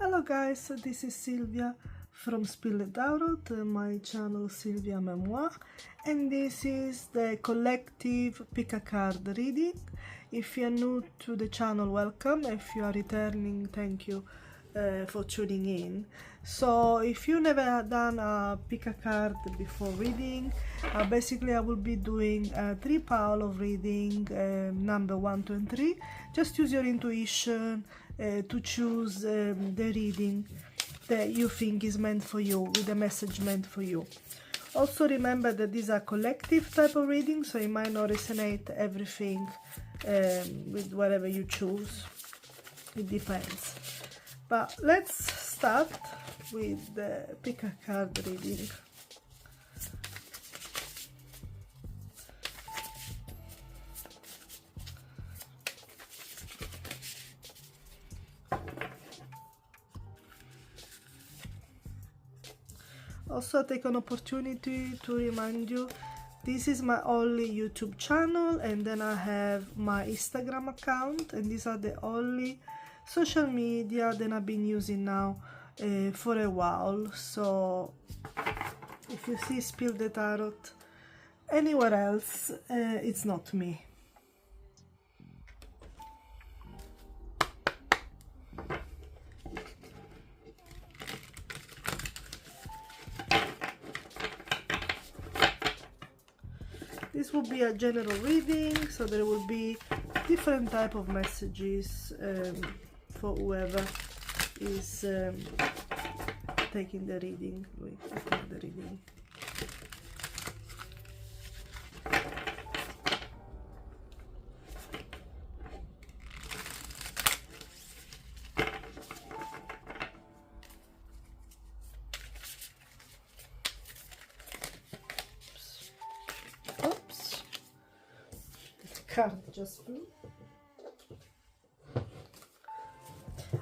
Hello guys, so this is Silvia from Spill the Tarot, my channel Silvia Memoir, and this is the collective pick a card reading. If you are new to the channel, welcome. If you are returning, thank you for tuning in. So if you never done a pick a card before reading, basically I will be doing a 3 pile of reading, number 1, 2 and 3. Just use your intuition to choose the reading that you think is meant for you, with the message meant for you. Also remember that these are collective type of reading, so it might not resonate everything with whatever you choose. It depends. But let's start with the pick a card reading. Also, take an opportunity to remind you, this is my only YouTube channel, and then I have my Instagram account, and these are the only social media that I've been using now for a while. So if you see Spill the Tarot anywhere else, it's not me. This will be a general reading, so there will be different type of messages for whoever is taking the reading. Card just flew.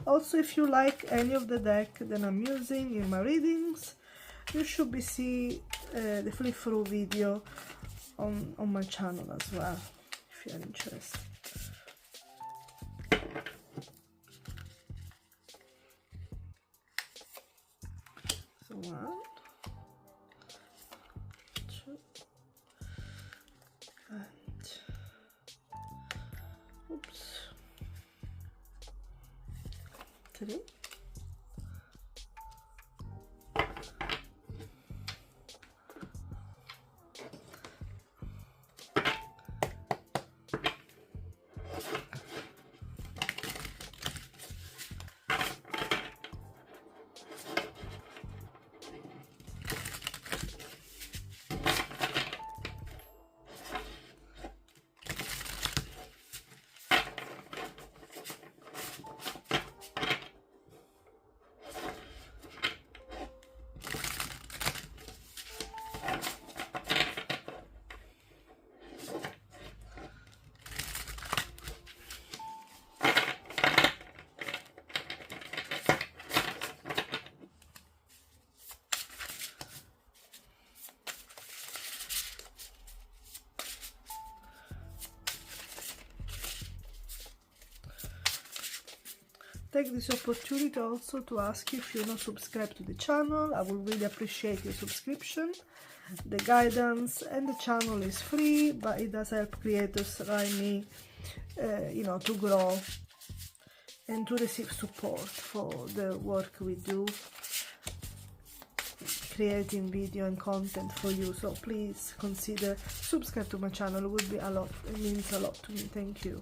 Also, if you like any of the deck that I'm using in my readings, you should be see the flip through video on my channel as well, if you're interested. So 1, 2, and oops, 3. Take this opportunity also to ask you if you're not subscribed to the channel. I would really appreciate your subscription. The guidance and the channel is free, but it does help creators like me, to grow and to receive support for the work we do, creating video and content for you. So please consider subscribe to my channel. It would be a lot. It means a lot to me. Thank you.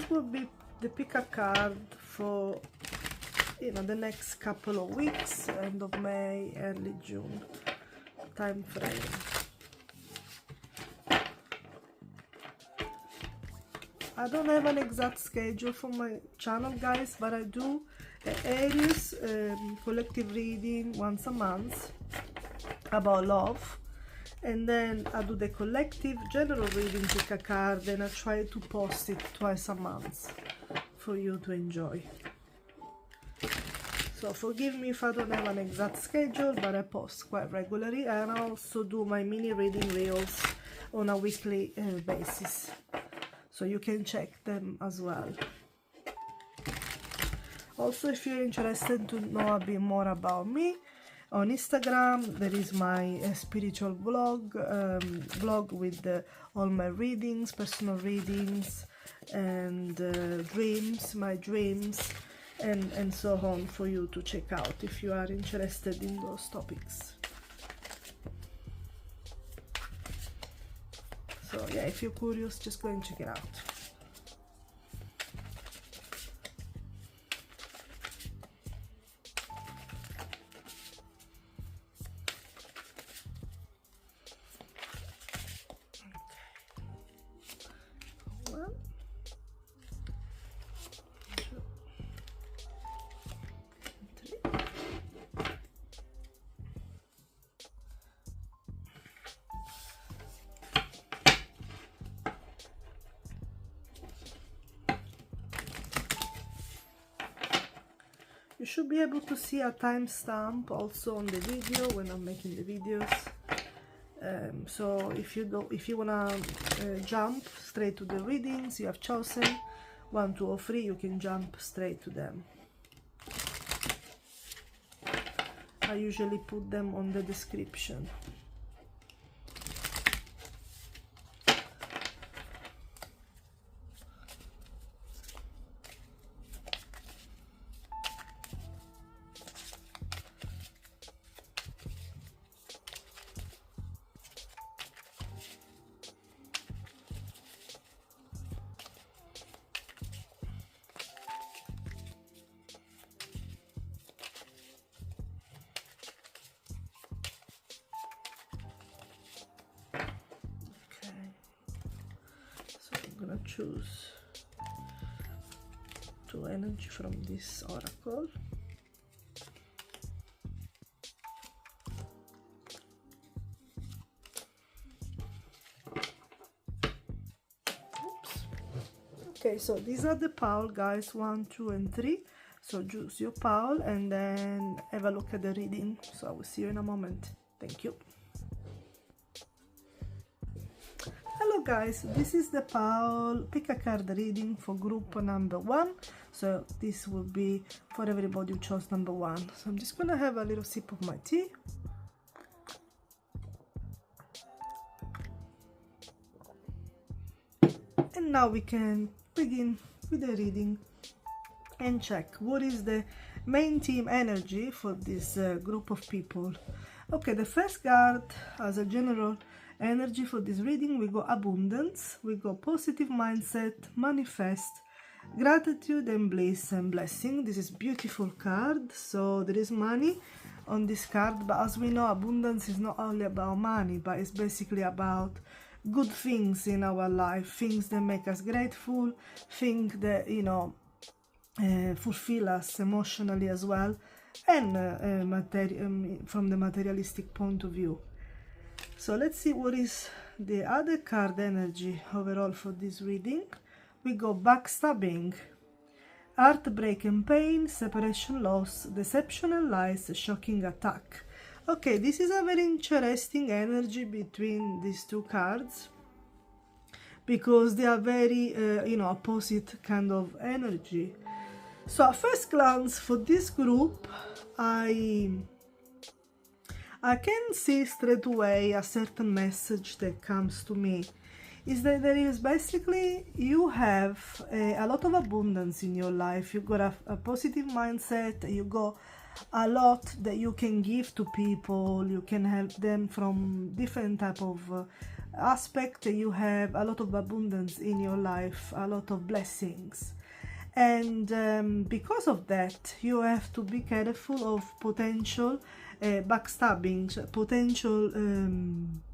Will be they pick a card for, you know, the next couple of weeks, end of May, early June time frame. I don't have an exact schedule for my channel, guys, but I do Aries collective reading once a month about love, and then I do the collective general reading, pick a card, and I try to post it twice a month for you to enjoy. So forgive me if I don't have an exact schedule, but I post quite regularly, and I also do my mini reading reels on a weekly basis, so you can check them as well. Also, if you're interested to know a bit more about me, on Instagram there is my spiritual blog with all my readings, personal readings, and dreams, my dreams, and so on, for you to check out if you are interested in those topics. So yeah, if you're curious, just go and check it out. You should be able to see a timestamp also on the video when I'm making the videos. So if you wanna jump straight to the readings you have chosen, 1, 2, or 3, you can jump straight to them. I usually put them on the description. I'm gonna choose 2 energy from this oracle. Oops. Okay, so these are the pile, guys, 1, 2, and 3. So choose your pile and then have a look at the reading. So I will see you in a moment. Thank you. Hello guys, this is the pile pick a card reading for group number 1. So this will be for everybody who chose number 1. So I'm just gonna have a little sip of my tea. And now we can begin with the reading and check what is the main theme energy for this group of people. Okay, the first card as a general energy for this reading, we go abundance, we go positive mindset, manifest, gratitude and bliss and blessing. This is beautiful card. So there is money on this card, but as we know, abundance is not only about money, but it's basically about good things in our life, things that make us grateful, things that, you know, fulfill us emotionally as well, and from the materialistic point of view. So let's see what is the other card energy overall for this reading. We go backstabbing, heartbreak and pain, separation, loss, deception and lies, shocking attack. Okay, this is a very interesting energy between these two cards because they are very, you know, opposite kind of energy. So at first glance for this group, I can see straight away a certain message that comes to me. Is that there is basically, you have a lot of abundance in your life. You got a positive mindset, you got a lot that you can give to people, you can help them from different type of aspect. You have a lot of abundance in your life, a lot of blessings. And because of that, you have to be careful of potential backstabbings, potential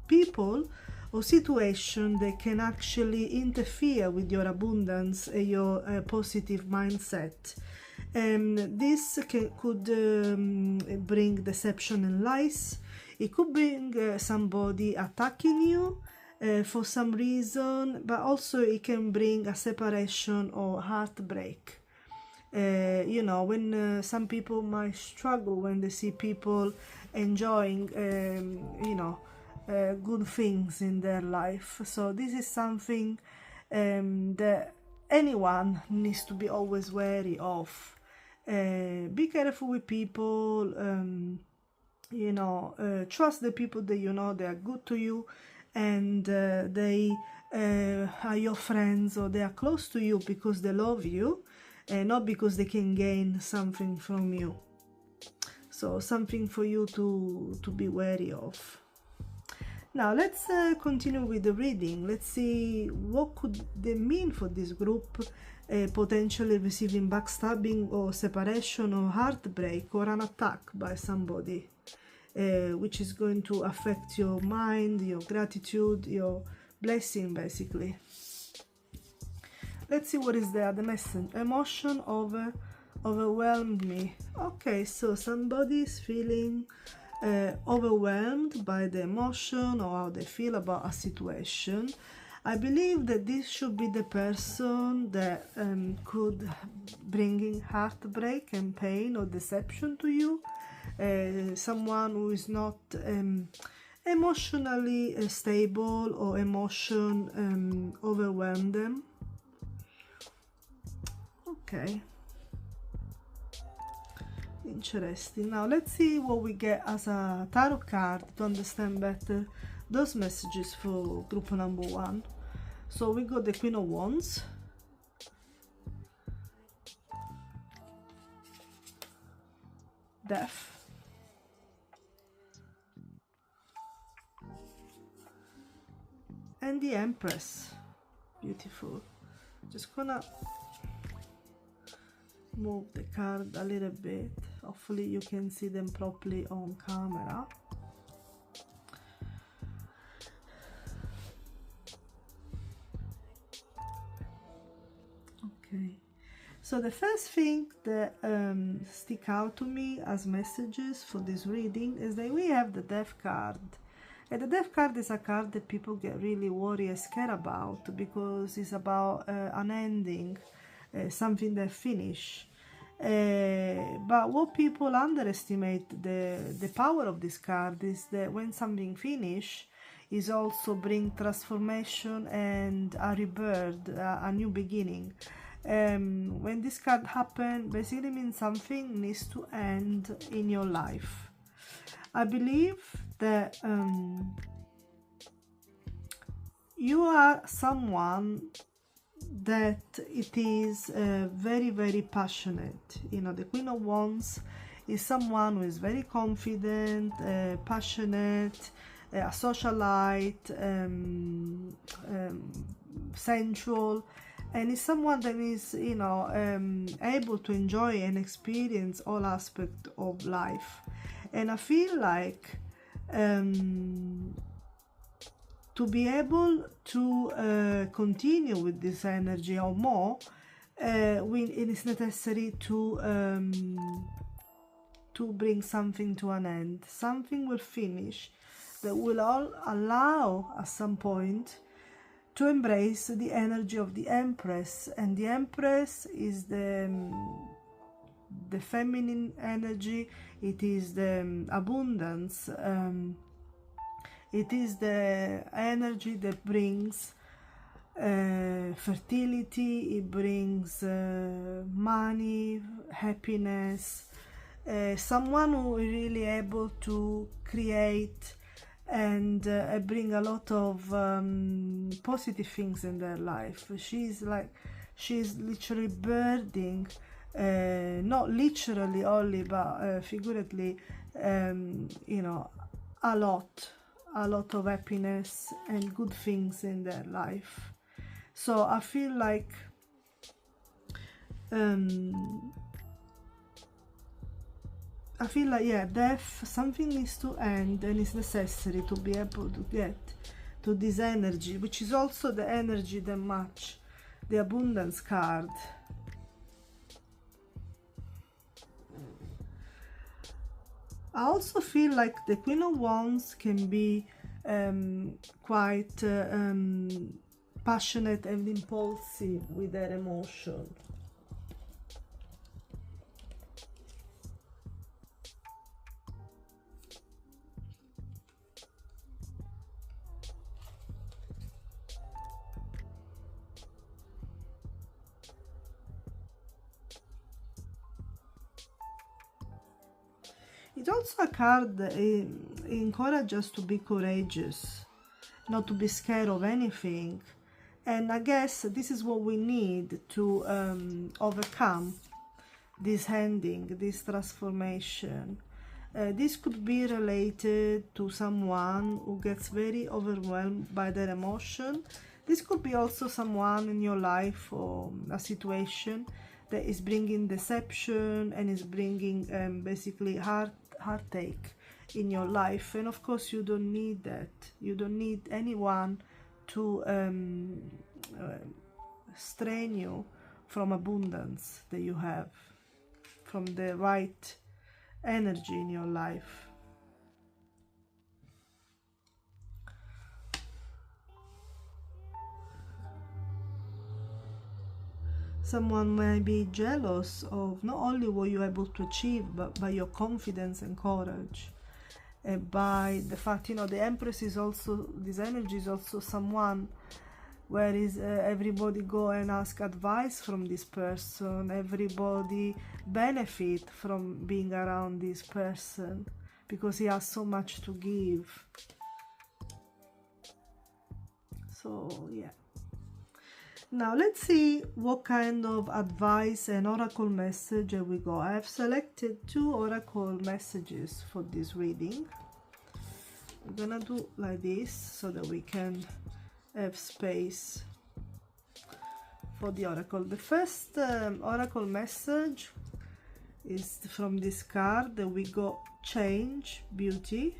people or situation that can actually interfere with your abundance and your positive mindset. This could bring deception and lies. It could bring somebody attacking you for some reason, but also it can bring a separation or heartbreak. You know, when some people might struggle when they see people enjoying, you know, good things in their life. So this is something that anyone needs to be always wary of. Be careful with people, you know, trust the people that you know they are good to you, and they are your friends, or they are close to you because they love you, and not because they can gain something from you. So something for you to be wary of. Now let's continue with the reading. Let's see what could they mean for this group, potentially receiving backstabbing or separation or heartbreak or an attack by somebody, which is going to affect your mind, your gratitude, your blessing, basically. Let's see what is there. The message: emotion overwhelmed me. Okay, so somebody is feeling overwhelmed by the emotion or how they feel about a situation. I believe that this should be the person that could bring heartbreak and pain or deception to you. Someone who is not emotionally stable, or emotion overwhelmed them. Okay, interesting. Now let's see what we get as a tarot card to understand better those messages for group number 1. So we got the Queen of Wands, Death, and the Empress. Beautiful. Just gonna move the card a little bit. Hopefully you can see them properly on camera. Okay, so the first thing that stick out to me as messages for this reading is that we have the Death card. And the Death card is a card that people get really worried and scared about, because it's about an ending, something that finish. But what people underestimate the power of this card is that when something finish, is also bring transformation and a rebirth, a new beginning. When this card happen, basically means something needs to end in your life. I believe that you are someone that it is very, very passionate. You know, the Queen of Wands is someone who is very confident, passionate, a socialite, sensual, and is someone that is, you know, able to enjoy and experience all aspects of life. And I feel like to be able to continue with this energy or more, it is necessary to bring something to an end. Something will finish that will all allow at some point to embrace the energy of the Empress. And the Empress is the feminine energy. It is the abundance. It is the energy that brings fertility, it brings money, happiness, someone who is really able to create and bring a lot of positive things in their life. She's literally birthing, not literally only, but figuratively, you know, a lot of happiness and good things in their life. So I feel like I feel like, yeah, death, something needs to end, and it's necessary to be able to get to this energy, which is also the energy that match the abundance card. I also feel like the Queen of Wands can be quite passionate and impulsive with their emotion. It's also a card that encourages us to be courageous, not to be scared of anything. And I guess this is what we need to overcome this ending, this transformation. This could be related to someone who gets very overwhelmed by their emotion. This could be also someone in your life or a situation that is bringing deception and is bringing basically heartache in your life. And of course you don't need that. You don't need anyone to strain you from abundance that you have, from the right energy in your life. Someone may be jealous of not only what you're able to achieve, but by your confidence and courage. And by the fact, you know, the Empress is also, this energy is also someone where is everybody go and ask advice from this person, everybody benefit from being around this person because he has so much to give. So yeah, now let's see what kind of advice and oracle message we got. I have selected 2 oracle messages for this reading. I'm gonna do like this so that we can have space for the oracle. The first oracle message is from this card that we got change, beauty.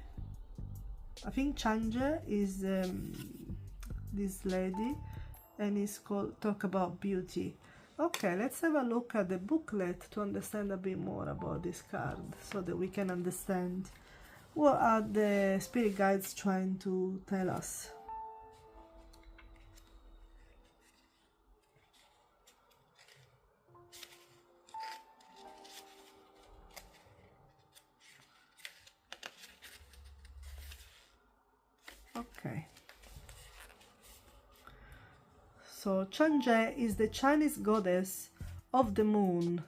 I think Chanje is this lady, and it's called talk about beauty. Okay, let's have a look at the booklet to understand a bit more about this card so that we can understand what are the spirit guides trying to tell us. Okay. So Chang'e is the Chinese goddess of the moon.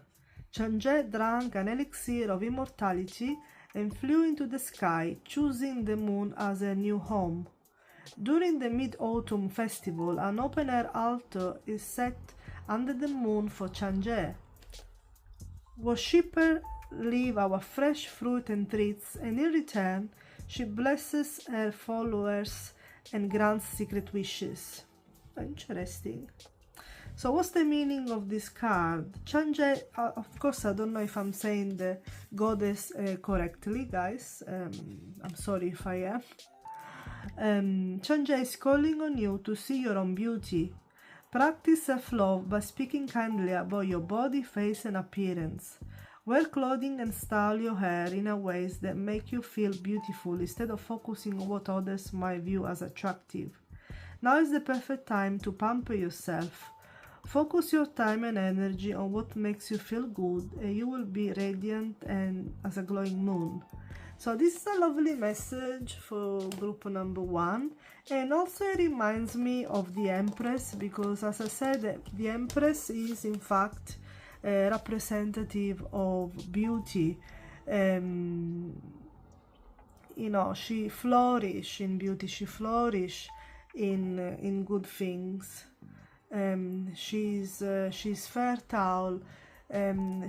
Chang'e drank an elixir of immortality and flew into the sky, choosing the moon as her new home. During the Mid-Autumn Festival, an open-air altar is set under the moon for Chang'e. Worshippers leave our fresh fruit and treats, and in return, she blesses her followers and grants secret wishes. Interesting. So what's the meaning of this card? Chang'e, of course, I don't know if I'm saying the goddess correctly, guys. I'm sorry if I am. Chang'e is calling on you to see your own beauty. Practice self-love by speaking kindly about your body, face, and appearance. Wear clothing and style your hair in a ways that make you feel beautiful instead of focusing on what others might view as attractive. Now is the perfect time to pamper yourself. Focus your time and energy on what makes you feel good, and you will be radiant and as a glowing moon. So this is a lovely message for group number 1, and also it reminds me of the Empress, because as I said, the Empress is in fact a representative of beauty. You know, she flourishes in beauty, she flourishes in good things. She's fertile,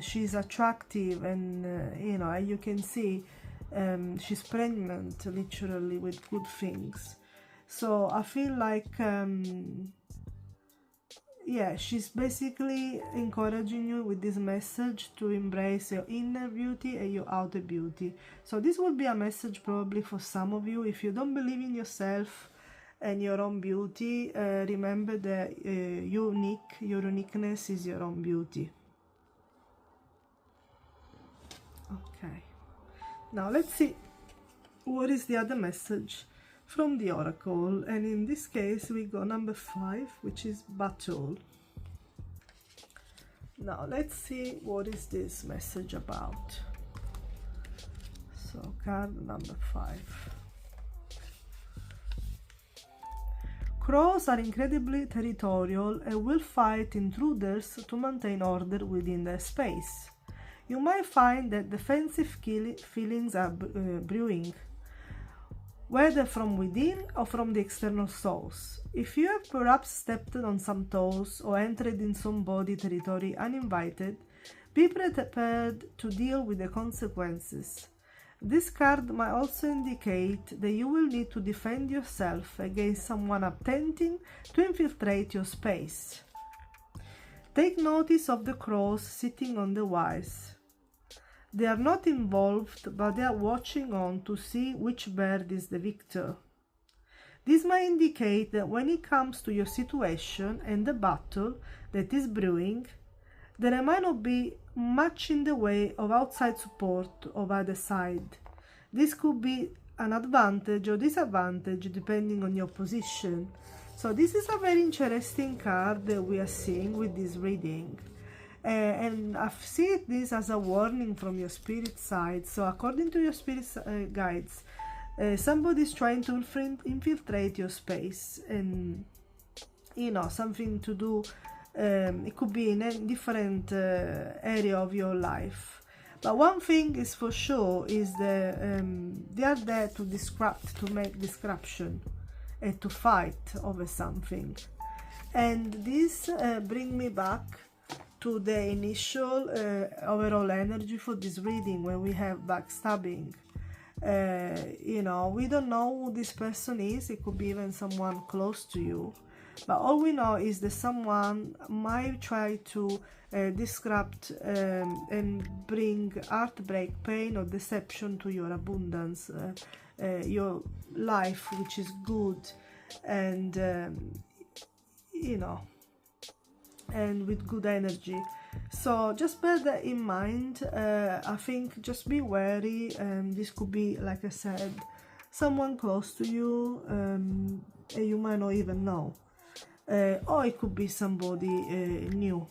she's attractive, and you know, you can see she's pregnant literally with good things. So I feel like yeah, she's basically encouraging you with this message to embrace your inner beauty and your outer beauty. So this will be a message probably for some of you. If you don't believe in yourself and your own beauty, remember that your uniqueness is your own beauty. Okay, now let's see what is the other message from the oracle, and in this case we go number 5, which is battle. Now let's see what is this message about. So card number 5. Crows are incredibly territorial and will fight intruders to maintain order within their space. You might find that defensive feelings are brewing, whether from within or from the external source. If you have perhaps stepped on some toes or entered in somebody's territory uninvited, be prepared to deal with the consequences. This card might also indicate that you will need to defend yourself against someone attempting to infiltrate your space. Take notice of the crows sitting on the wires. They are not involved, but they are watching on to see which bird is the victor. This might indicate that when it comes to your situation and the battle that is brewing, there might not be much in the way of outside support of either side. This could be an advantage or disadvantage depending on your position. So this is a very interesting card that we are seeing with this reading. And I've seen this as a warning from your spirit side. So according to your spirit guides, somebody's trying to infiltrate your space, and you know, something to do, it could be in a different area of your life. But one thing is for sure is that they are there to make disruption and to fight over something. And this brings me back to the initial overall energy for this reading, when we have backstabbing. You know, we don't know who this person is. It could be even someone close to you, but all we know is that someone might try to disrupt and bring heartbreak, pain, or deception to your abundance, your life, which is good, and you know, and with good energy. So just bear that in mind. I think just be wary. This could be, like I said, someone close to you, and you might not even know, or it could be somebody new,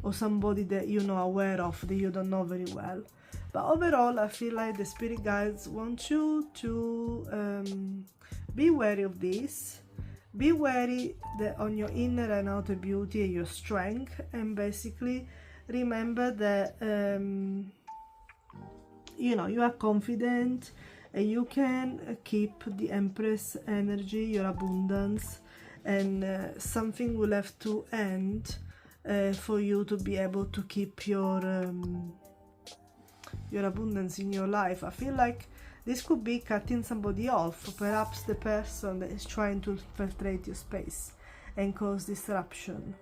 or somebody that you're not aware of, that you don't know very well. But overall, I feel like the spirit guides want you to be wary of this. Be wary on your inner and outer beauty and your strength, and basically remember that you know, you are confident and you can keep the Empress energy, your abundance, and something will have to end for you to be able to keep your abundance in your life. I feel like this could be cutting somebody off, perhaps the person that is trying to infiltrate your space and cause disruption.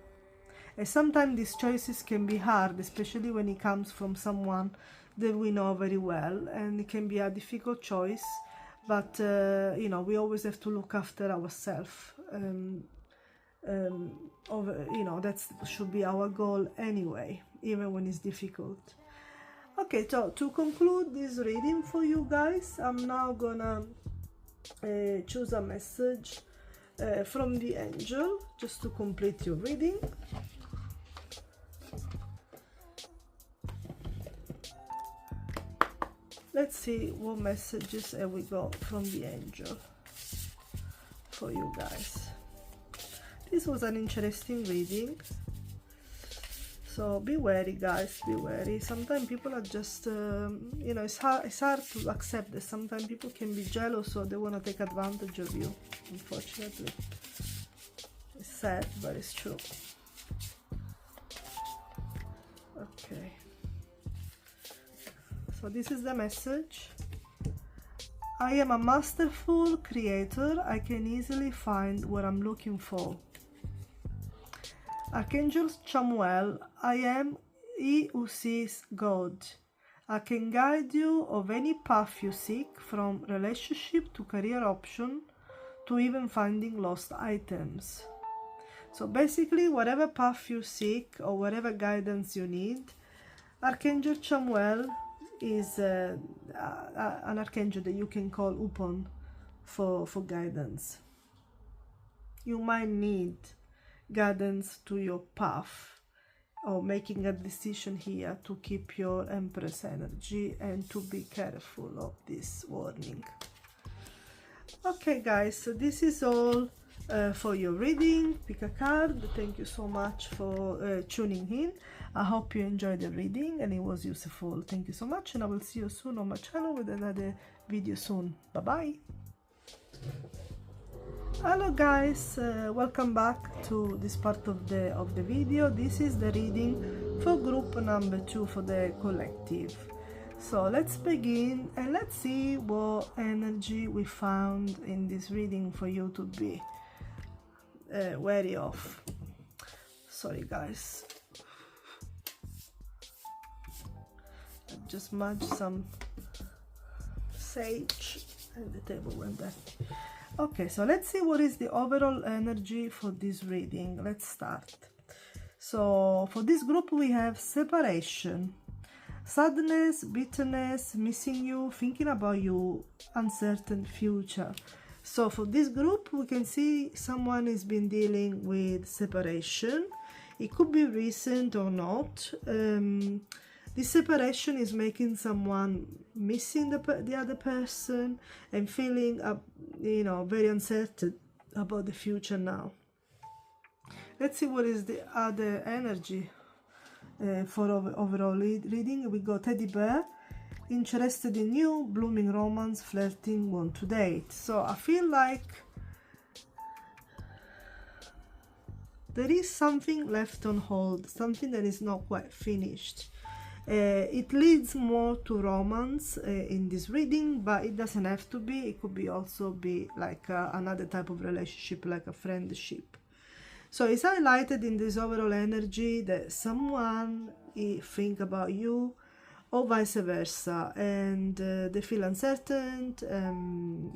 And sometimes these choices can be hard, especially when it comes from someone that we know very well, and it can be a difficult choice, but you know, we always have to look after ourselves. You know, that should be our goal anyway, even when it's difficult. Okay, so to conclude this reading for you guys, I'm now gonna choose a message from the angel, just to complete your reading. Let's see what messages have we got from the angel for you guys. This was an interesting reading. So be wary, guys, be wary. Sometimes people are just, you know, it's hard to accept that sometimes people can be jealous, or they want to take advantage of you, unfortunately. It's sad, but it's true. Okay. So this is the message. I am a masterful creator. I can easily find what I'm looking for. Archangel Chamuel, I am he who sees God. I can guide you of any path you seek, from relationship to career option to even finding lost items. So basically, whatever path you seek or whatever guidance you need, Archangel Chamuel is an archangel that you can call upon for guidance. You might need guidance to your path, or making a decision here to keep your Empress energy and to be careful of this warning. Okay guys, so this is all for your reading. Pick a card. Thank you so much for tuning in. I hope you enjoyed the reading and it was useful. Thank you so much, and I will see you soon on my channel with another video soon. Bye bye. Hello guys, welcome back to this part of the video. This is the reading for group number 2 for the collective. So let's begin and let's see what energy we found in this reading for you to be wary of. Sorry guys, I just smudged some sage and the table went there. Okay, so let's see what is the overall energy for this reading. Let's start. So for this group we have separation, sadness, bitterness, missing you, thinking about you, uncertain future. So for this group we can see someone has been dealing with separation. It could be recent or not. This separation is making someone missing the other person and feeling you know, very uncertain about the future now. Let's see what is the other energy for overall reading. We got teddy bear, interested in you, blooming romance, flirting, want to date. So I feel like there is something left on hold, something that is not quite finished. It leads more to romance in this reading, but it doesn't have to be. It could be also be like another type of relationship, like a friendship. So it's highlighted in this overall energy that someone think about you or vice versa, and they feel uncertain.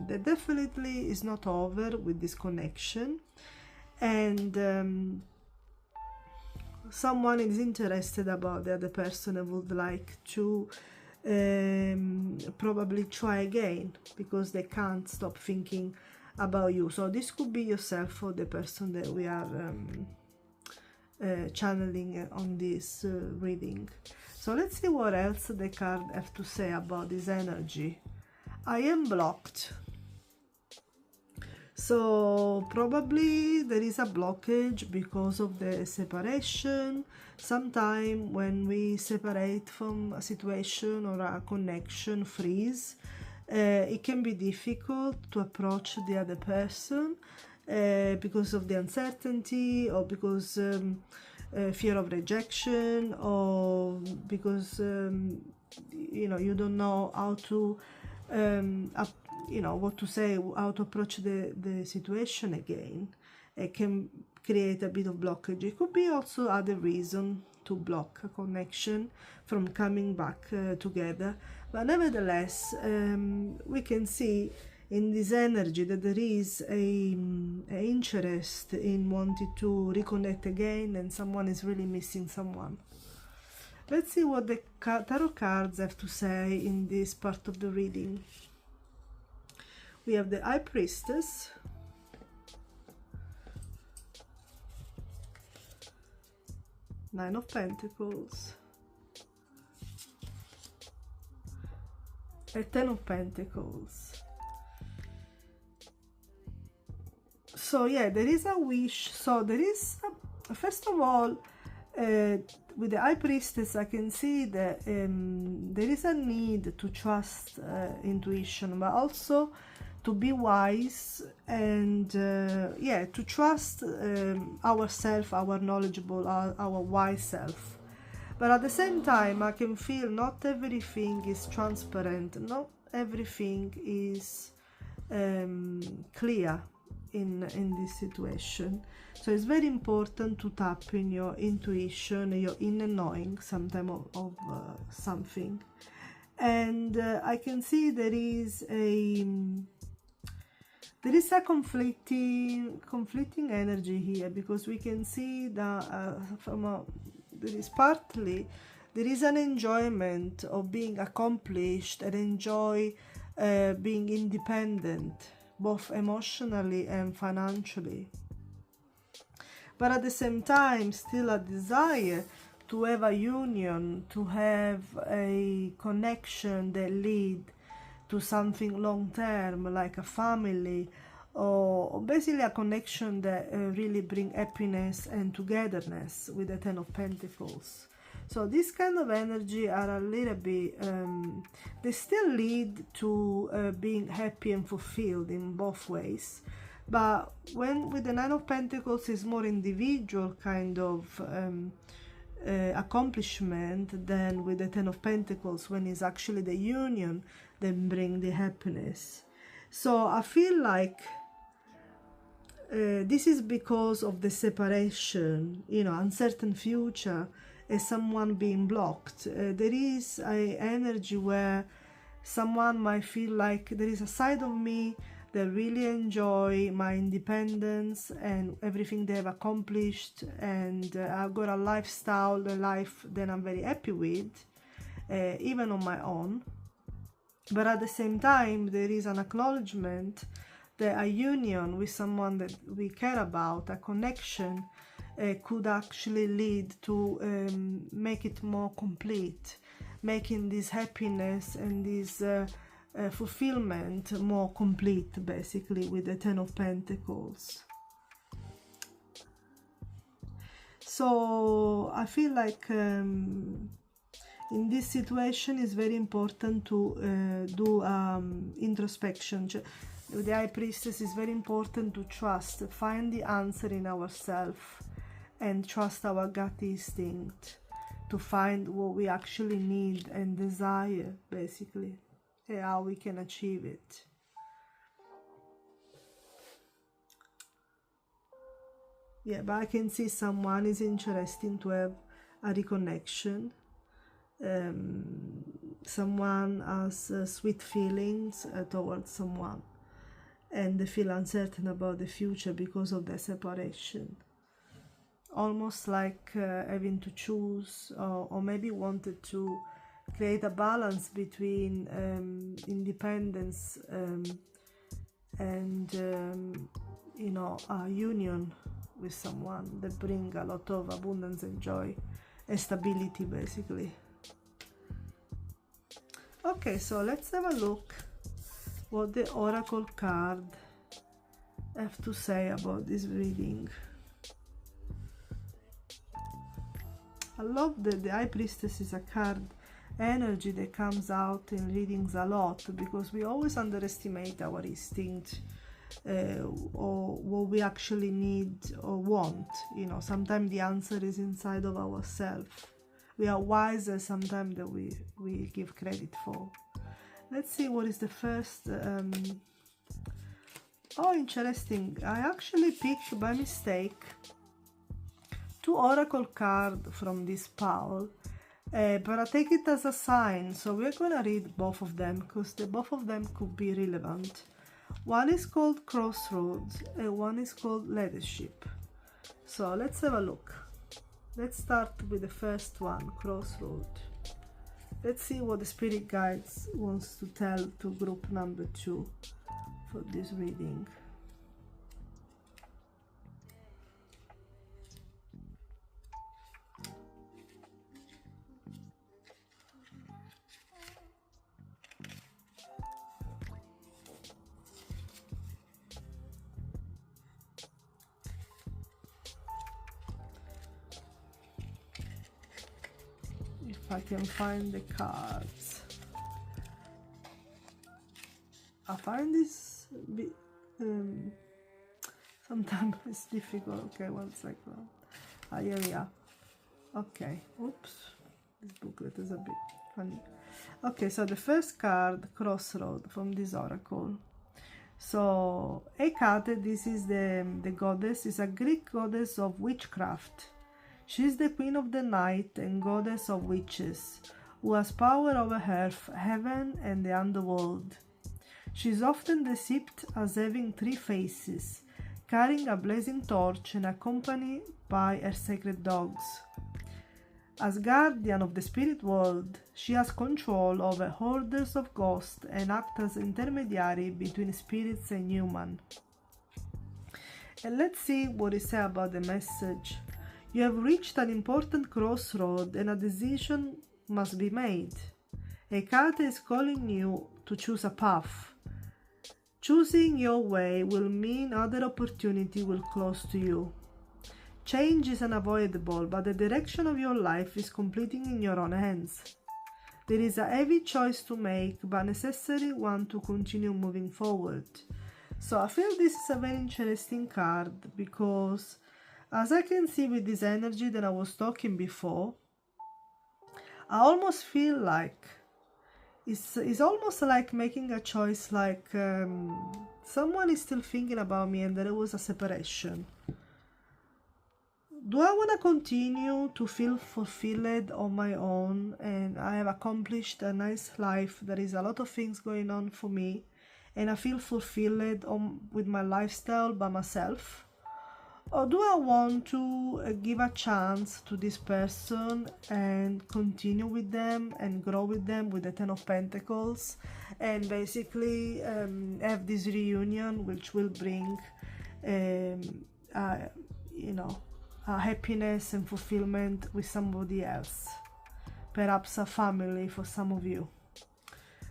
That definitely is not over with this connection, and someone is interested about the other person and would like to probably try again because they can't stop thinking about you. So this could be yourself or the person that we are channeling on this reading. So let's see what else the card have to say about this energy. I am blocked. So probably there is a blockage because of the separation. Sometime when we separate from a situation or a connection, freeze, it can be difficult to approach the other person because of the uncertainty, or because fear of rejection, or because you know, you don't know how to you know, what to say, how to approach the situation again. It can create a bit of blockage. It could be also other reason to block a connection from coming back together, but nevertheless we can see in this energy that there is a interest in wanting to reconnect again, and someone is really missing someone. Let's see what the tarot cards have to say in this part of the reading. We have the High Priestess, Nine of Pentacles, a Ten of Pentacles. So yeah, there is a wish. So there is first of all, with the High Priestess, I can see that there is a need to trust intuition, but also to be wise, and yeah, to trust ourselves, our knowledgeable, our wise self. But at the same time, I can feel not everything is transparent, not everything is clear in this situation. So it's very important to tap in your intuition, your inner knowing sometime of something. And I can see there is a conflicting energy here, because we can see that there is an enjoyment of being accomplished and enjoy being independent, both emotionally and financially. But at the same time, still a desire to have a union, to have a connection that lead to something long-term, like a family, or basically a connection that really bring happiness and togetherness with the Ten of Pentacles. So this kind of energy are a little bit, they still lead to being happy and fulfilled in both ways. But when with the Nine of Pentacles is more individual kind of accomplishment than with the Ten of Pentacles, when it's actually the union that bring the happiness. So I feel like this is because of the separation, you know, uncertain future, as someone being blocked. There is an energy where someone might feel like there is a side of me that really enjoy my independence and everything they have accomplished, and I've got a lifestyle, a life that I'm very happy with, even on my own. But at the same time, there is an acknowledgement that a union with someone that we care about, a connection, could actually lead to make it more complete, making this happiness and this fulfillment more complete, basically, with the Ten of Pentacles. So I feel like in this situation it's very important to do introspection. With the High Priestess, is very important to trust, find the answer in ourselves, and trust our gut instinct to find what we actually need and desire, basically, and how we can achieve it. Yeah, but I can see someone is interested to have a reconnection. Someone has sweet feelings towards someone, and they feel uncertain about the future because of the separation. Almost like having to choose, or maybe wanted to create a balance between independence and you know, a union with someone that bring a lot of abundance and joy and stability, basically. Okay, so let's have a look what the Oracle card have to say about this reading. I love that the High Priestess is a card energy that comes out in readings a lot, because we always underestimate our instinct, or what we actually need or want. You know, sometimes the answer is inside of ourselves. We are wiser sometimes than we give credit for. Let's see what is the first. Oh, interesting. I actually picked by mistake 2 oracle cards from this pile, but I take it as a sign, so we're gonna read both of them, because both of them could be relevant. One is called Crossroads and one is called Leadership. So let's have a look. Let's start with the first one, Crossroad. Let's see what the Spirit Guides wants to tell to group number 2 for this reading. I can find the cards. I find this sometimes it's difficult. Okay, 1 second. Here we are. Okay, oops, this booklet is a bit funny. Okay, so the first card, Crossroad, from this oracle. So Hecate, this is the goddess, is a Greek goddess of witchcraft. She is the queen of the night and goddess of witches, who has power over earth, heaven, and the underworld. She is often depicted as having 3 faces, carrying a blazing torch and accompanied by her sacred dogs. As guardian of the spirit world, she has control over hordes of ghosts and acts as intermediary between spirits and human. And let's see what it says about the message. You have reached an important crossroad and a decision must be made. Hecate is calling you to choose a path. Choosing your way will mean other opportunity will close to you. Change is unavoidable, but the direction of your life is completely in your own hands. There is a heavy choice to make, but necessary one to continue moving forward. So I feel this is a very interesting card because, as I can see with this energy that I was talking before, I almost feel like it's almost like making a choice, like someone is still thinking about me and there was a separation. Do I want to continue to feel fulfilled on my own and I have accomplished a nice life? There is a lot of things going on for me and I feel fulfilled with my lifestyle by myself. Or do I want to give a chance to this person and continue with them and grow with them with the 10 of Pentacles and basically have this reunion which will bring, happiness and fulfillment with somebody else, perhaps a family for some of you.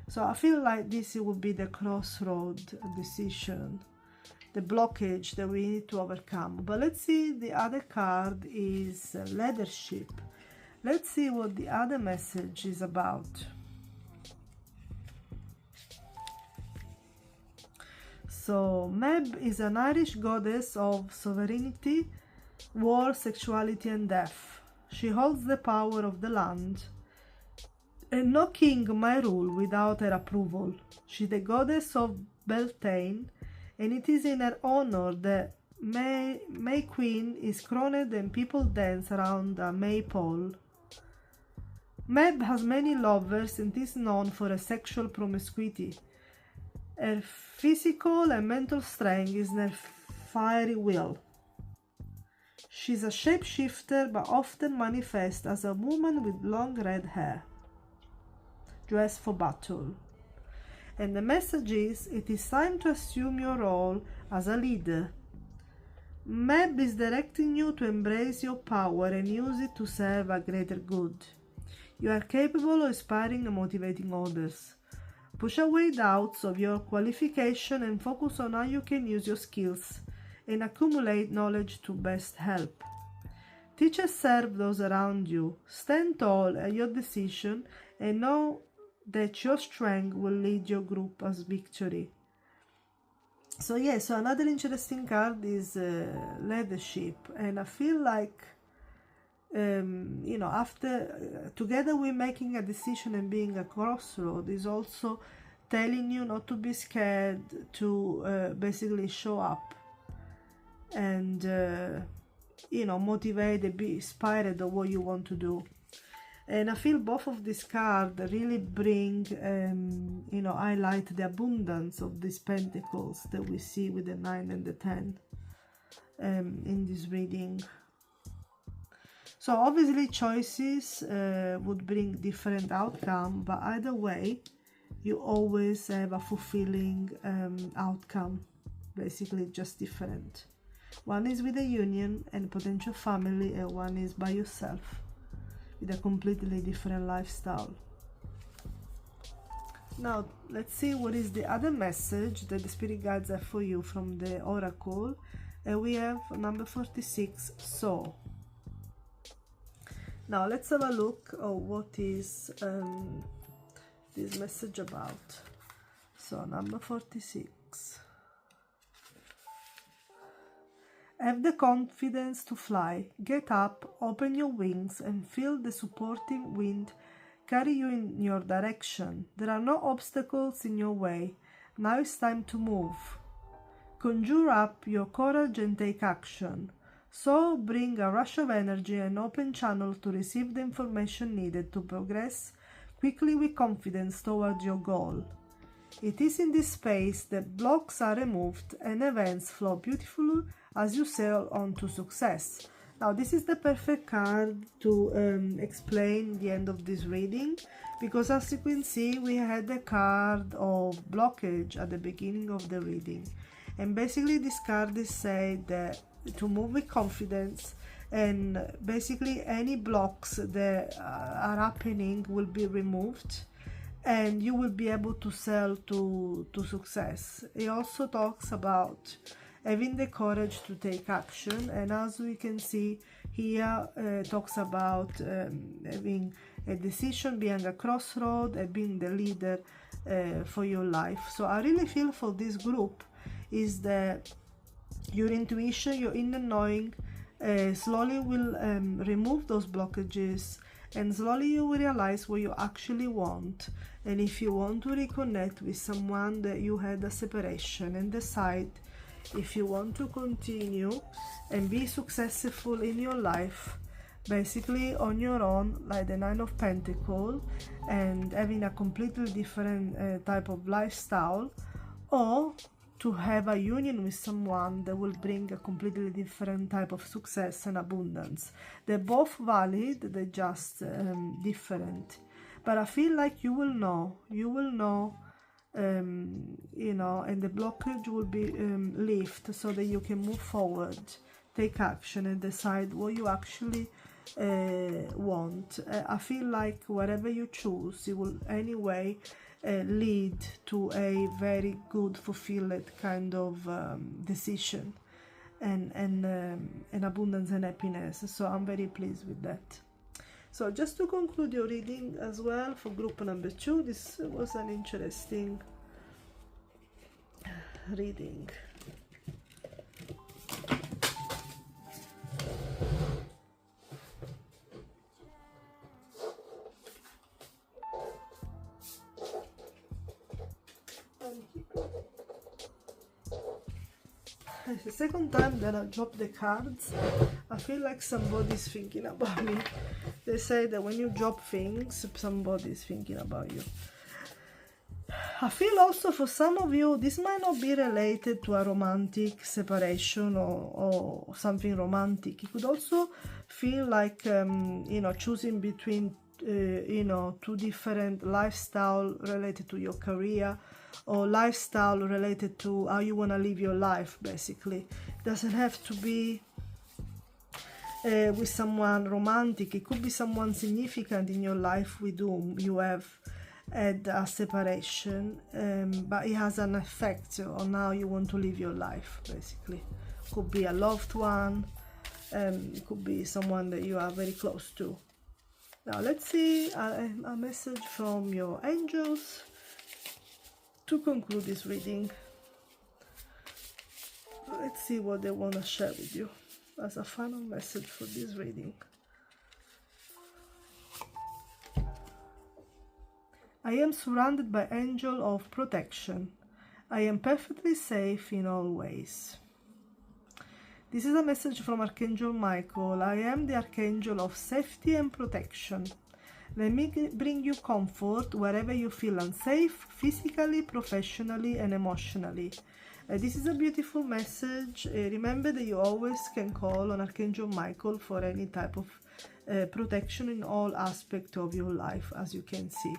So I feel like this will be the crossroad decision, the blockage that we need to overcome. But let's see, the other card is leadership. Let's see what the other message is about. So Meb is an Irish goddess of sovereignty, war, sexuality and death. She holds the power of the land and no king may rule without her approval. She is the goddess of Beltane, and it is in her honor that May Queen is crowned and people dance around a maypole. Meb has many lovers and is known for her sexual promiscuity. Her physical and mental strength is in her fiery will. She is a shapeshifter but often manifests as a woman with long red hair, dressed for battle. And the message is, it is time to assume your role as a leader. Meb is directing you to embrace your power and use it to serve a greater good. You are capable of inspiring and motivating others. Push away doubts of your qualification and focus on how you can use your skills and accumulate knowledge to best help. Teach and serve those around you. Stand tall at your decision and know that your strength will lead your group as victory. So so another interesting card is leadership, and I feel like after together we're making a decision and being a crossroad is also telling you not to be scared to basically show up and motivate and be inspired of what you want to do. And I feel both of these cards really bring, highlight the abundance of these pentacles that we see with the 9 and the 10 in this reading. So obviously choices would bring different outcome, but either way, you always have a fulfilling outcome, basically just different. One is with a union and potential family, and one is by yourself, with a completely different lifestyle. Now let's see what is the other message that the spirit guides have for you from the oracle. And we have number 46, so. Now let's have a look at what is this message about. So number 46. Have the confidence to fly. Get up, open your wings, and feel the supporting wind carry you in your direction. There are no obstacles in your way. Now it's time to move. conjure up your courage and take action. So bring a rush of energy and open channel to receive the information needed to progress quickly with confidence towards your goal. It is in this space that blocks are removed and events flow beautifully as you sail on to success. Now, this is the perfect card to explain the end of this reading, because as you can see, we had the card of blockage at the beginning of the reading. And basically this card is saying that to move with confidence, and basically any blocks that are happening will be removed and you will be able to sail to success. It also talks about having the courage to take action, and as we can see here, talks about having a decision, being a crossroad, and being the leader for your life. So I really feel for this group is that your intuition, your inner knowing slowly will remove those blockages, and slowly you will realize what you actually want. And if you want to reconnect with someone that you had a separation, and decide if you want to continue and be successful in your life, basically on your own, like the Nine of Pentacles, and having a completely different type of lifestyle, or to have a union with someone that will bring a completely different type of success and abundance. They're both valid, they're just different. But I feel like you will know, you know, and the blockage will be lifted so that you can move forward, take action, and decide what you actually want. I feel like whatever you choose, it will anyway lead to a very good, fulfilled kind of decision and abundance and happiness. So I'm very pleased with that. So just to conclude your reading as well for group number 2, this was an interesting reading. It's the second time that I drop the cards. I feel like somebody's thinking about me. They say that when you drop things, somebody's thinking about you. I feel also for some of you, this might not be related to a romantic separation or something romantic. It could also feel like, you know, choosing between, you know, two different lifestyle related to your career, or lifestyle related to how you want to live your life. Basically, it doesn't have to be with someone romantic. It could be someone significant in your life with whom you have had a separation, but it has an effect on how you want to live your life. Basically, could be a loved one, it could be someone that you are very close to. Now let's see a message from your angels to conclude this reading. Let's see what they want to share with you as a final message for this reading. I am surrounded by angels of protection. I am perfectly safe in all ways. This is a message from Archangel Michael. I am the Archangel of safety and protection. Let me bring you comfort wherever you feel unsafe, physically, professionally, and emotionally. This is a beautiful message. Remember that you always can call on Archangel Michael for any type of protection in all aspects of your life, as you can see.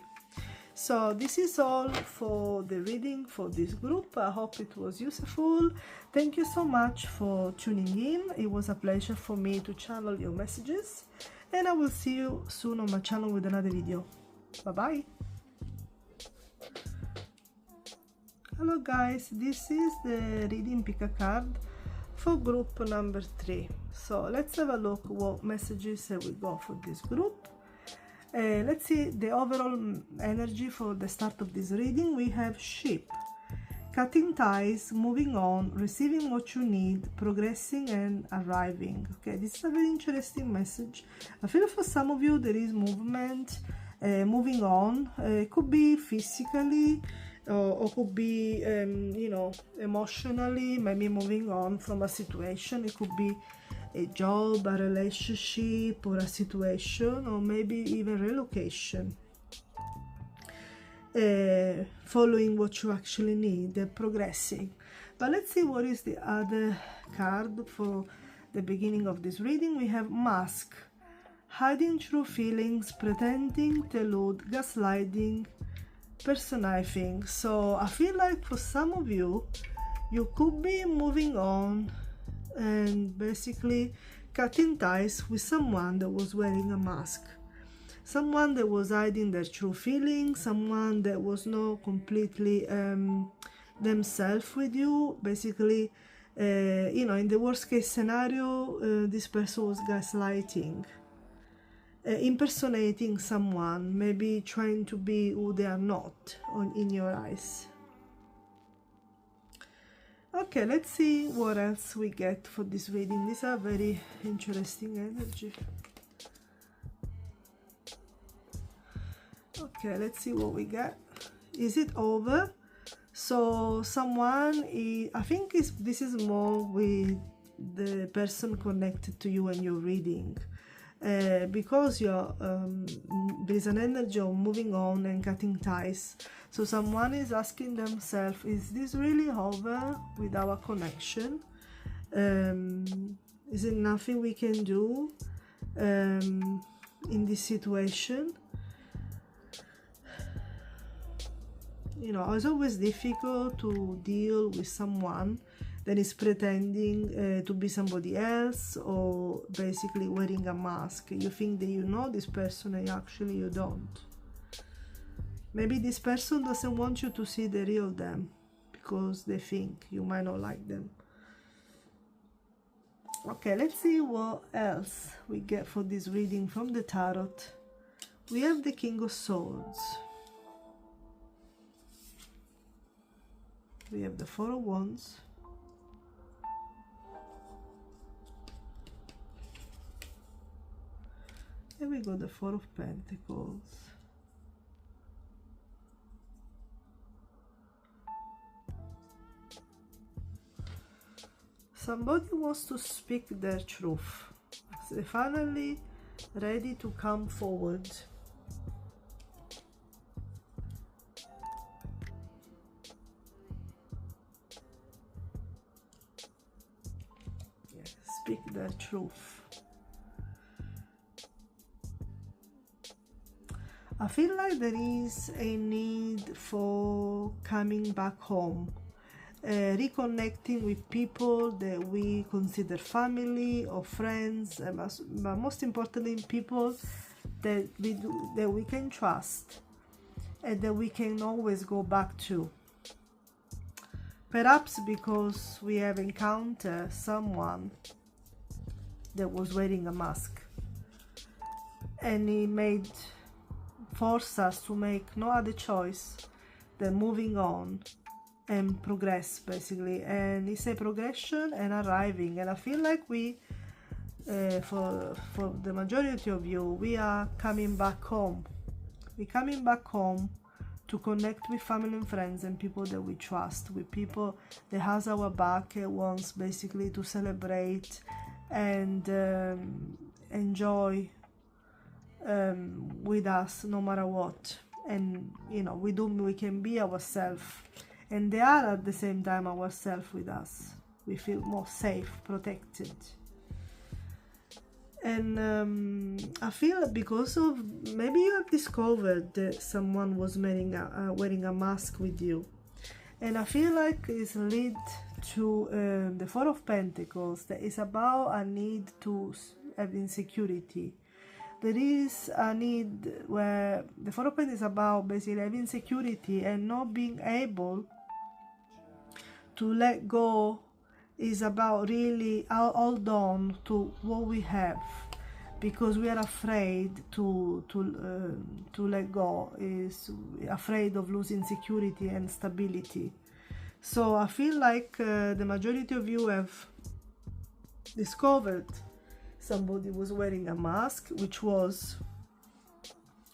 So this is all for the reading for this group. I hope it was useful. Thank you so much for tuning in. It was a pleasure for me to channel your messages, and I will see you soon on my channel with another video. Bye bye. Hello guys, this is the reading pick a card for group number 3. So let's have a look what messages we got for this group. Let's see the overall energy for the start of this reading. We have ship, cutting ties, moving on, receiving what you need, progressing and arriving. Okay, this is a very interesting message. I feel for some of you there is movement, moving on. It could be physically, or could be, you know, emotionally, maybe moving on from a situation. It could be a job, a relationship, or a situation, or maybe even relocation. Following what you actually need, progressing. But let's see what is the other card for the beginning of this reading. We have Mask. Hiding true feelings, pretending, delude, gaslighting, personifying. So I feel like for some of you, you could be moving on and basically cutting ties with someone that was wearing a mask. Someone that was hiding their true feelings, someone that was not completely themselves with you. Basically, you know, in the worst case scenario, this person was gaslighting, impersonating someone, maybe trying to be who they are not in your eyes. Okay, let's see what else we get for this reading. These are very interesting energy. Okay, let's see what we get. Is it over? So someone is, I think this is more with the person connected to you and your reading, because you're there's an energy of moving on and cutting ties. So someone is asking themselves, is this really over with our connection? Is there nothing we can do in this situation? You know, it's always difficult to deal with someone that is pretending to be somebody else, or basically wearing a mask. You think that you know this person and actually you don't. Maybe this person doesn't want you to see the real them because they think you might not like them. Okay, let's see what else we get for this reading from the tarot. We have the King of Swords. We have the Four of Wands. Here we go, the Four of Pentacles. Somebody wants to speak their truth. They're finally ready to come forward. Speak their truth. I feel like there is a need for coming back home, reconnecting with people that we consider family or friends, but most importantly, people that we can trust and that we can always go back to. Perhaps because we have encountered someone that was wearing a mask, and it force us to make no other choice than moving on and progress, basically. And it's a progression and arriving, and I feel like we for the majority of you, we are coming back home. We're coming back home to connect with family and friends and people that we trust, with people that has our back and wants basically to celebrate and enjoy with us no matter what. And you know, we can be ourselves, and they are at the same time ourselves with us. We feel more safe, protected. And I feel because of, maybe you have discovered that someone was wearing a mask with you, and I feel like it's lead to the Four of Pentacles, that is about a need to have insecurity. There is a need where the Four of Pentacles is about basically having insecurity and not being able to let go. Is about really hold on to what we have, because we are afraid to let go, is afraid of losing security and stability. So I feel like the majority of you have discovered somebody was wearing a mask, which was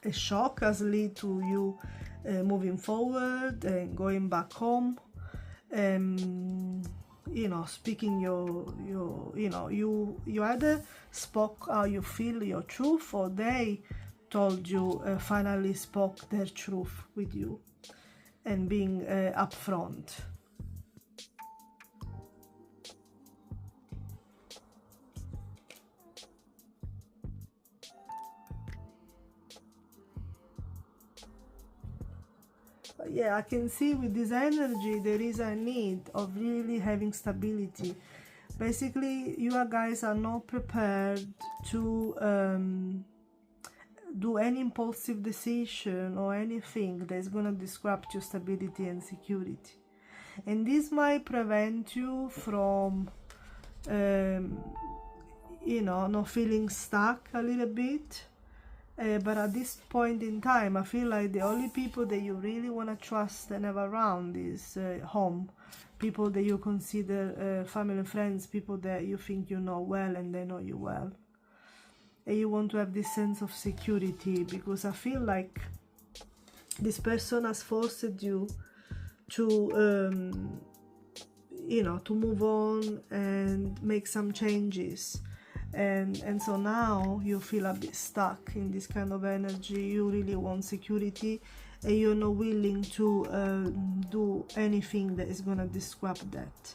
a shock has led to you moving forward and going back home. You know, speaking you either spoke how you feel, your truth, or they told you, finally spoke their truth with you and being upfront. Yeah, I can see with this energy there is a need of really having stability. Basically, you guys are not prepared to do any impulsive decision or anything that's going to disrupt your stability and security. And this might prevent you from, you know, not feeling stuck a little bit. But at this point in time, I feel like the only people that you really want to trust and have around is home. People that you consider family and friends, people that you think you know well and they know you well. And you want to have this sense of security, because I feel like this person has forced you to, you know, to move on and make some changes. And so now you feel a bit stuck in this kind of energy. You really want security, and you're not willing to do anything that is going to disrupt that.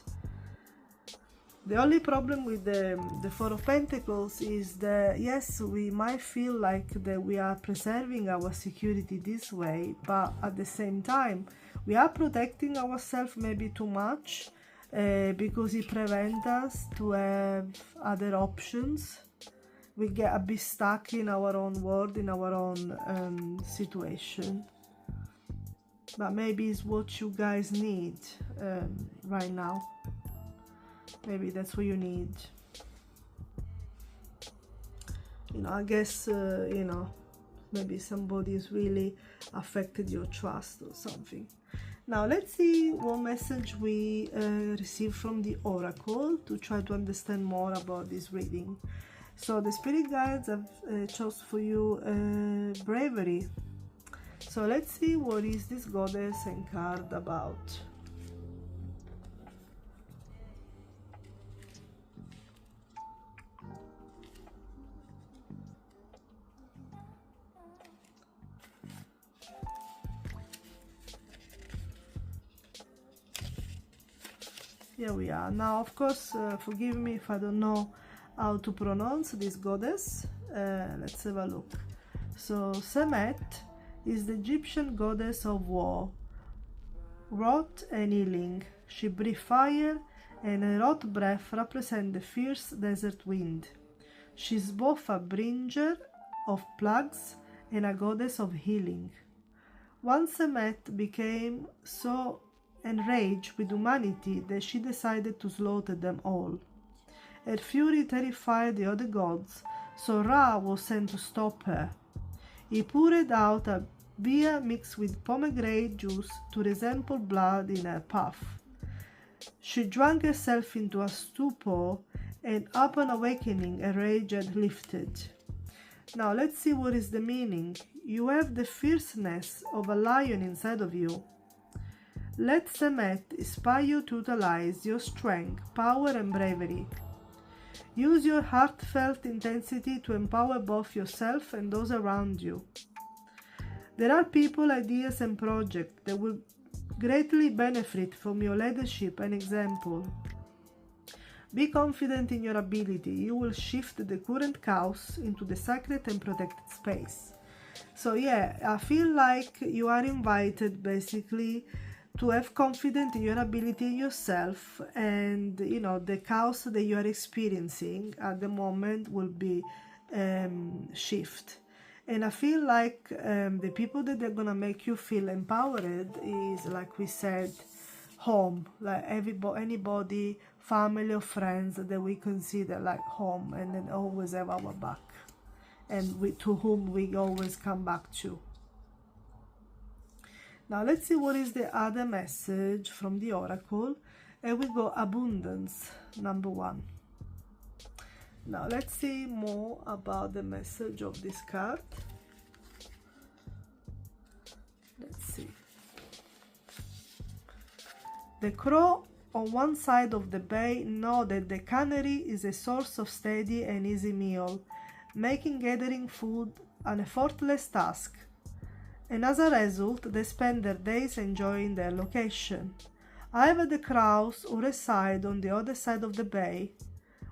The only problem with the Four of Pentacles is that, yes, we might feel like that we are preserving our security this way, but at the same time we are protecting ourselves maybe too much, because it prevents us to have other options. We get a bit stuck in our own world, in our own situation. But maybe it's what you guys need right now. Maybe that's what you need. You know, I guess, you know, maybe somebody's really affected your trust or something. Now let's see what message we received from the Oracle to try to understand more about this reading. So the Spirit Guides have chose for you bravery. So let's see what is this goddess and card about. Here we are. Now, of course, forgive me if I don't know how to pronounce this goddess. Let's have a look. So, Semet is the Egyptian goddess of war, wrath and healing. She breathes fire, and her hot breath represents the fierce desert wind. She's both a bringer of plagues and a goddess of healing. Once Semet became so enraged with humanity that she decided to slaughter them all. Her fury terrified the other gods, so Ra was sent to stop her. He poured out a beer mixed with pomegranate juice to resemble blood in her path. She drank herself into a stupor, and upon awakening her rage had lifted. Now let's see what is the meaning. You have the fierceness of a lion inside of you. Let Semet inspire you to utilize your strength, power and bravery. Use your heartfelt intensity to empower both yourself and those around you. There are people, ideas and projects that will greatly benefit from your leadership and example. Be confident in your ability. You will shift the current chaos into the sacred and protected space. So yeah, I feel like you are invited basically to have confidence in your ability in yourself, and you know, the chaos that you are experiencing at the moment will be shift. And I feel like the people that are gonna make you feel empowered is, like we said, home, like anybody, family or friends that we consider like home, and then always have our back, and to whom we always come back to. Now let's see what is the other message from the Oracle, and we go abundance, number 1. Now let's see more about the message of this card. The crow on one side of the bay know that the cannery is a source of steady and easy meal, making gathering food an effortless task. And as a result, they spend their days enjoying their location. However, the crows who reside on the other side of the bay,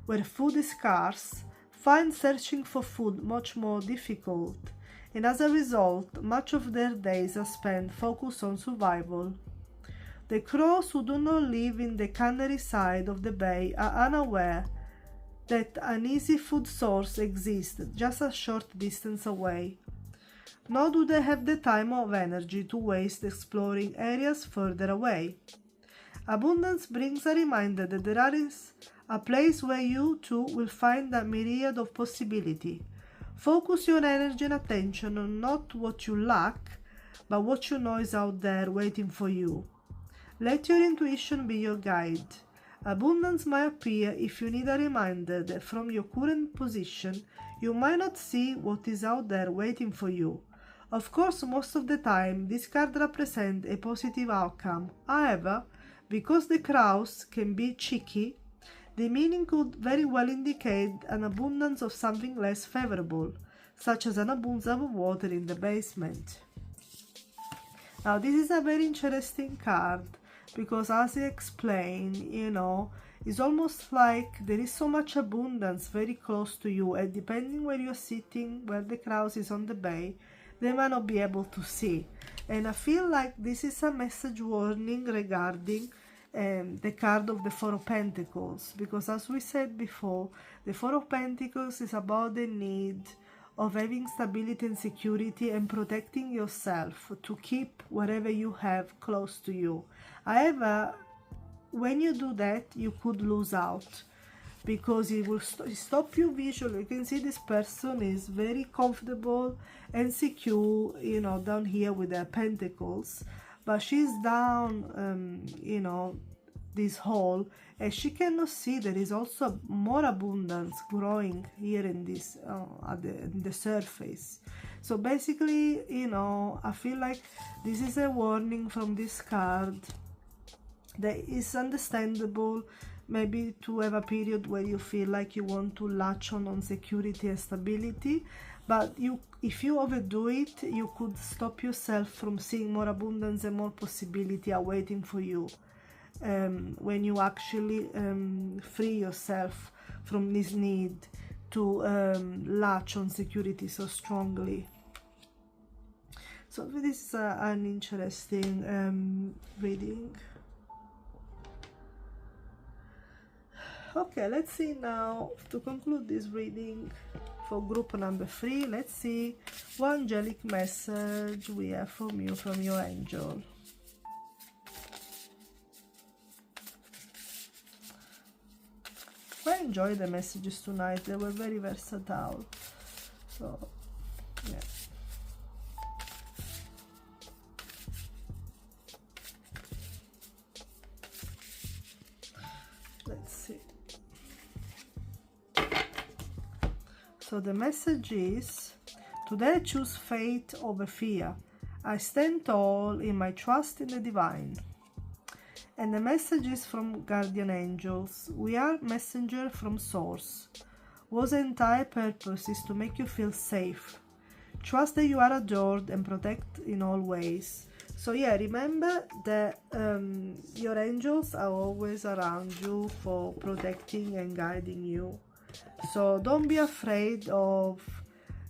where food is scarce, find searching for food much more difficult, and as a result, much of their days are spent focused on survival. The crows who do not live in the cannery side of the bay are unaware that an easy food source exists just a short distance away. Nor do they have the time or energy to waste exploring areas further away. Abundance brings a reminder that there is a place where you too will find a myriad of possibility. Focus your energy and attention on not what you lack, but what you know is out there waiting for you. Let your intuition be your guide. Abundance might appear if you need a reminder that from your current position, you might not see what is out there waiting for you. Of course, most of the time, this card represents a positive outcome. However, because the crows can be cheeky, the meaning could very well indicate an abundance of something less favorable, such as an abundance of water in the basement. Now, this is a very interesting card because, as I explained, it's almost like there is so much abundance very close to you, and depending where you're sitting, where the crows is on the bay, they might not be able to see. And I feel like this is a message warning regarding the card of the Four of Pentacles, because as we said before, the Four of Pentacles is about the need of having stability and security and protecting yourself to keep whatever you have close to you. However, when you do that, you could lose out because it will stop you visually. You can see this person is very comfortable and secure, down here with their pentacles, but she's down, this hole, and she cannot see there is also more abundance growing here in this in the surface. So basically, I feel like this is a warning from this card that is understandable maybe to have a period where you feel like you want to latch on security and stability, but if you overdo it, you could stop yourself from seeing more abundance and more possibility are waiting for you when you actually free yourself from this need to latch on security so strongly. So this is an interesting reading. Okay, let's see now, to conclude this reading for group number 3, let's see what angelic message we have from you, from your angel. I enjoyed the messages tonight, they were very versatile. So, yeah. Let's see. So the message is, today I choose faith over fear. I stand tall in my trust in the divine. And the message is from guardian angels. We are messenger from source, whose entire purpose is to make you feel safe. Trust that you are adored and protected in all ways. So yeah, remember that your angels are always around you for protecting and guiding you. So don't be afraid of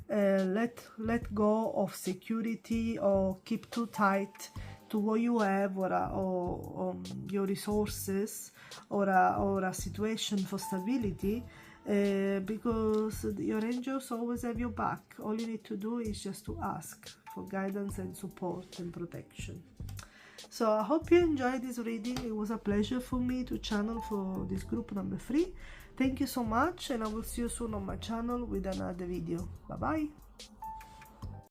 let go of security or keep too tight to what you have or your resources or a situation for stability, because your angels always have your back. All you need to do is just to ask for guidance and support and protection. So I hope you enjoyed this reading. It was a pleasure for me to channel for this group number 3. Thank you so much, and I will see you soon on my channel with another video. Bye bye.